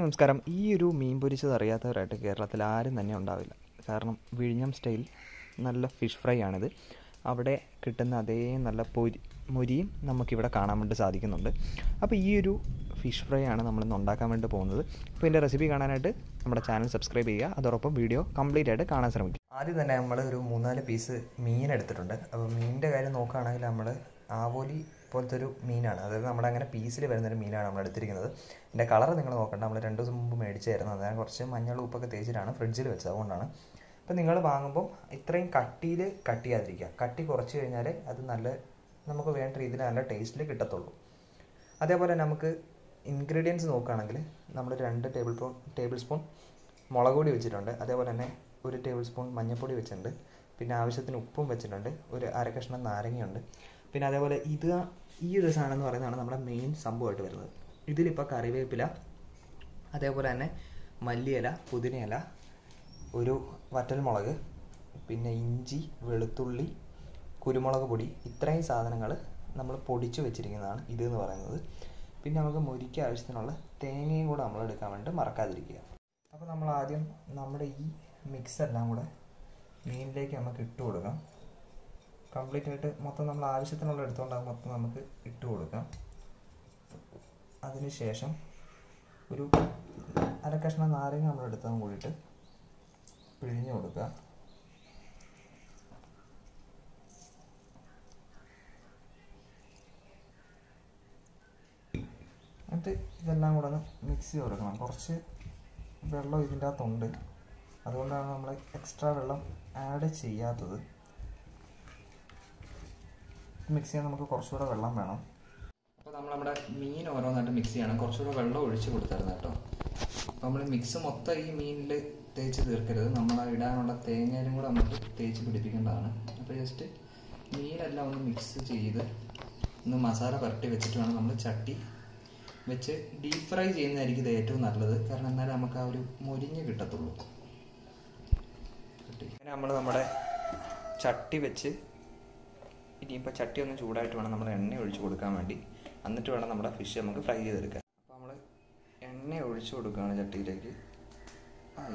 നമസ്കാരം. ഈ ഒരു മീൻ പൊരിച്ചത് അറിയാത്തവരായിട്ട് കേരളത്തിൽ ആരും തന്നെ ഉണ്ടാവില്ല. കാരണം വിഴിഞ്ഞം സ്റ്റൈൽ നല്ല ഫിഷ് ഫ്രൈ ആണിത്. അവിടെ കിട്ടുന്ന അതേ നല്ല മൊരിയും നമുക്കിവിടെ കാണാൻ വേണ്ടി സാധിക്കുന്നുണ്ട്. അപ്പോൾ ഈ ഒരു ഫിഷ് ഫ്രൈ ആണ് നമ്മളിന്ന് ഉണ്ടാക്കാൻ വേണ്ടി പോകുന്നത്. അപ്പോൾ ഇതിൻ്റെ റെസിപ്പി കാണാനായിട്ട് നമ്മുടെ ചാനൽ സബ്സ്ക്രൈബ് ചെയ്യുക. അതോടൊപ്പം വീഡിയോ കംപ്ലീറ്റ് ആയിട്ട് കാണാൻ ശ്രമിക്കുക. ആദ്യം തന്നെ നമ്മൾ ഒരു 3-4 പീസ് മീൻ എടുത്തിട്ടുണ്ട്. അപ്പോൾ മീനിൻ്റെ കാര്യം നോക്കുകയാണെങ്കിൽ നമ്മൾ ആവോലി പോലത്തെ ഒരു മീനാണ്, അതായത് നമ്മുടെ അങ്ങനെ പീസിൽ വരുന്നൊരു മീനാണ് നമ്മൾ എടുത്തിരിക്കുന്നത്. ഇതിൻ്റെ കളർ നിങ്ങൾ നോക്കണ്ട, നമ്മൾ 2 ദിവസം മുമ്പ് മേടിച്ചായിരുന്നു. അതായത് കുറച്ച് മഞ്ഞൾ ഉപ്പൊക്കെ തേച്ചിട്ടാണ് ഫ്രിഡ്ജിൽ വെച്ചത്, അതുകൊണ്ടാണ്. അപ്പോൾ നിങ്ങൾ വാങ്ങുമ്പം ഇത്രയും കട്ടിയിൽ കട്ട് ചെയ്യാതിരിക്കുക. കട്ടി കുറച്ച് കഴിഞ്ഞാൽ അത് നമുക്ക് വേണ്ട രീതിയിൽ നല്ല ടേസ്റ്റിൽ കിട്ടത്തുള്ളൂ. അതേപോലെ നമുക്ക് ഇൻഗ്രീഡിയൻസ് നോക്കുകയാണെങ്കിൽ നമ്മൾ 2 ടേബിൾ സ്പൂൺ മുളക് പൊടി വെച്ചിട്ടുണ്ട്. അതേപോലെ തന്നെ 1 ടേബിൾ സ്പൂൺ മഞ്ഞൾപ്പൊടി വെച്ചിട്ടുണ്ട്. പിന്നെ ആവശ്യത്തിന് ഉപ്പും വെച്ചിട്ടുണ്ട്. ഒരു 1/2 കഷ്ണം നാരങ്ങയുണ്ട്. പിന്നെ അതേപോലെ ഈ ഒരു സാധനം എന്ന് പറയുന്നതാണ് നമ്മുടെ മെയിൻ സംഭവമായിട്ട് വരുന്നത്. ഇതിലിപ്പോൾ കറിവേപ്പില, അതേപോലെ തന്നെ മല്ലിയില, പുതിനയില, ഒരു വറ്റൽമുളക്, പിന്നെ ഇഞ്ചി, വെളുത്തുള്ളി, കുരുമുളക് പൊടി, ഇത്രയും സാധനങ്ങൾ നമ്മൾ പൊടിച്ച് വെച്ചിരിക്കുന്നതാണ് ഇതെന്ന് പറയുന്നത്. പിന്നെ നമുക്ക് മുരിക്ക് ആവശ്യത്തിനുള്ള തേങ്ങയും കൂടെ നമ്മൾ എടുക്കാൻ വേണ്ടി മറക്കാതിരിക്കുക. അപ്പോൾ നമ്മൾ ആദ്യം നമ്മുടെ ഈ മിക്സ് എല്ലാം കൂടെ മീനിലേക്ക് നമുക്ക് ഇട്ട് കൊടുക്കാം. കംപ്ലീറ്റ് ആയിട്ട് മൊത്തം നമ്മൾ ആവശ്യത്തിനുള്ള എടുത്തുകൊണ്ടാകും മൊത്തം നമുക്ക് ഇട്ട് കൊടുക്കാം. അതിനുശേഷം ഒരു 1/2 കഷ്ണം നാരങ്ങ നമ്മൾ എടുത്തതും കൂടിയിട്ട് പിഴിഞ്ഞ് കൊടുക്കുക. എന്നിട്ട് ഇതെല്ലാം കൂടെ ഒന്ന് മിക്സ് ചെയ്ത് കൊടുക്കണം. കുറച്ച് വെള്ളം ഇതിൻ്റെ അകത്തുണ്ട്, അതുകൊണ്ടാണ് നമ്മൾ എക്സ്ട്രാ വെള്ളം ആഡ് ചെയ്യാത്തത്. മിക്സ് ചെയ്യാൻ നമുക്ക് കുറച്ചുകൂടെ വെള്ളം വേണം. അപ്പോൾ നമ്മുടെ മീൻ ഓരോന്നായിട്ട് മിക്സ് ചെയ്യണം. കുറച്ചുകൂടെ വെള്ളം ഒഴിച്ച് കൊടുത്തായിരുന്നു കേട്ടോ. അപ്പോൾ നമ്മൾ മിക്സ് മൊത്തം ഈ മീനിൽ തേച്ച് തീർക്കരുത്. നമ്മൾ ഇടാനുള്ള തേങ്ങയിലും കൂടെ നമുക്ക് തേച്ച് പിടിപ്പിക്കേണ്ടതാണ്. അപ്പോൾ ജസ്റ്റ് മീനെല്ലാം ഒന്ന് മിക്സ് ചെയ്ത് ഒന്ന് മസാല പുരട്ടി വെച്ചിട്ട് വേണം നമ്മൾ ചട്ടി വെച്ച് ഡീപ്പ് ഫ്രൈ ചെയ്യുന്നതായിരിക്കും ഇത് ഏറ്റവും നല്ലത്. കാരണം എന്നാലും നമുക്ക് ആ ഒരു മൊരിഞ്ഞ് കിട്ടത്തുള്ളൂ. അങ്ങനെ നമ്മൾ നമ്മുടെ ചട്ടി വെച്ച് ഇനിയിപ്പോൾ ചട്ടി ഒന്ന് ചൂടായിട്ട് വേണം നമ്മൾ എണ്ണ ഒഴിച്ച് കൊടുക്കാൻ വേണ്ടി. എന്നിട്ട് വേണം നമ്മുടെ ഫിഷ് നമുക്ക് ഫ്രൈ ചെയ്തെടുക്കാൻ. അപ്പോൾ നമ്മൾ എണ്ണ ഒഴിച്ച് കൊടുക്കുകയാണ് ചട്ടിയിലേക്ക്.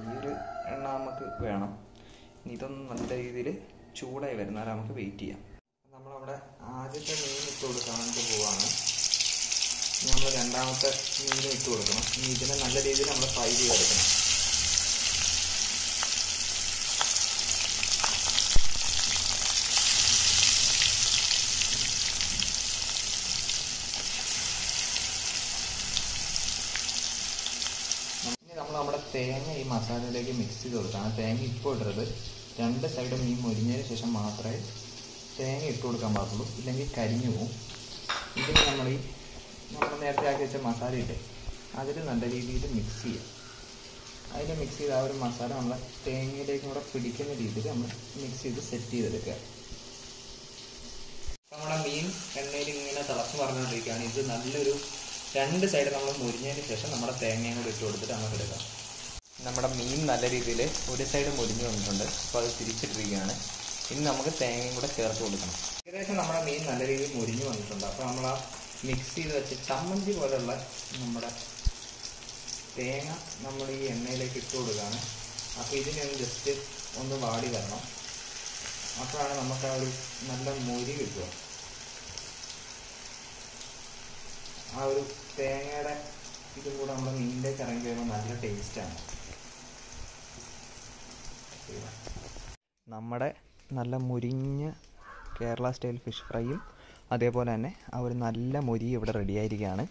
ഈ ഒരു എണ്ണ നമുക്ക് വേണം. ഇതൊന്ന് നല്ല രീതിയിൽ ചൂടായി വരുന്നാൽ നമുക്ക് വെയിറ്റ് ചെയ്യാം. നമ്മളവിടെ ആദ്യത്തെ മീൻ ഇട്ട് കൊടുക്കാൻ വേണ്ടി പോവാണ്. നമ്മൾ രണ്ടാമത്തെ മീൻ ഇട്ട് കൊടുക്കണം. ഇനി ഇതിനെ നല്ല രീതിയിൽ നമ്മൾ ഫ്രൈ ചെയ്തെടുക്കണം. നമ്മുടെ തേങ്ങ ഈ മസാലയിലേക്ക് മിക്സ് ചെയ്ത് കൊടുക്കണം. തേങ്ങ ഇപ്പോൾ ഇടരുത്. 2 സൈഡും മീൻ മൊരിഞ്ഞതിന് ശേഷം മാത്രമേ തേങ്ങ ഇട്ട് കൊടുക്കാൻ പാടുള്ളൂ, ഇല്ലെങ്കിൽ കരിഞ്ഞു പോകും. ഇതിന് നമ്മൾ നേരത്തെ ആക്കി വെച്ച മസാല ഇല്ലേ, അതിൽ നല്ല രീതിയിൽ മിക്സ് ചെയ്യുക. അതിൽ മിക്സ് ചെയ്ത് ആ ഒരു മസാല നമ്മളെ തേങ്ങയിലേക്കും കൂടെ പിടിക്കുന്ന രീതിയിൽ നമ്മൾ മിക്സ് ചെയ്ത് സെറ്റ് ചെയ്തെടുക്കുക. നമ്മുടെ മീൻ എണ്ണയിൽ ഇങ്ങനെ തിളച്ച് പറഞ്ഞുകൊണ്ടിരിക്കുകയാണ്. ഇത് നല്ലൊരു 2 സൈഡ് നമ്മൾ മുരിഞ്ഞതിന് ശേഷം നമ്മുടെ തേങ്ങയും കൂടെ ഇട്ട് കൊടുത്തിട്ട് നമുക്ക് എടുക്കാം. നമ്മുടെ മീൻ നല്ല രീതിയിൽ ഒരു സൈഡ് മുരിഞ്ഞ് വന്നിട്ടുണ്ട്. അപ്പോൾ അത് തിരിച്ചിട്ടിരിക്കുകയാണ്. ഇനി നമുക്ക് തേങ്ങയും കൂടെ ചേർത്ത് കൊടുക്കണം. ഏകദേശം നമ്മുടെ മീൻ നല്ല രീതിയിൽ മുരിഞ്ഞ് വന്നിട്ടുണ്ട്. അപ്പോൾ നമ്മൾ ആ മിക്സ് ചെയ്ത് വെച്ച് ചമ്മന്തി പോലെയുള്ള നമ്മുടെ തേങ്ങ നമ്മൾ ഈ എണ്ണയിലേക്ക് ഇട്ട് കൊടുക്കുകയാണ്. അപ്പോൾ ഇതിനെ ജസ്റ്റ് ഒന്ന് വാടി വരണം. അപ്പോഴാണ് നമുക്ക് ആ ഒരു നല്ല മൊരി കിട്ടുക. ആ ഒരു തേങ്ങയുടെ ഇതും കൂടെ നമ്മുടെ മീനിലേക്ക് ഇറങ്ങി കഴിയുമ്പോൾ നല്ല ടേസ്റ്റാണ്. നമ്മുടെ നല്ല മുരിഞ്ഞ കേരള സ്റ്റൈൽ ഫിഷ് ഫ്രൈയും അതേപോലെ തന്നെ ആ ഒരു നല്ല മൊരി ഇവിടെ റെഡിയായിരിക്കുകയാണ്.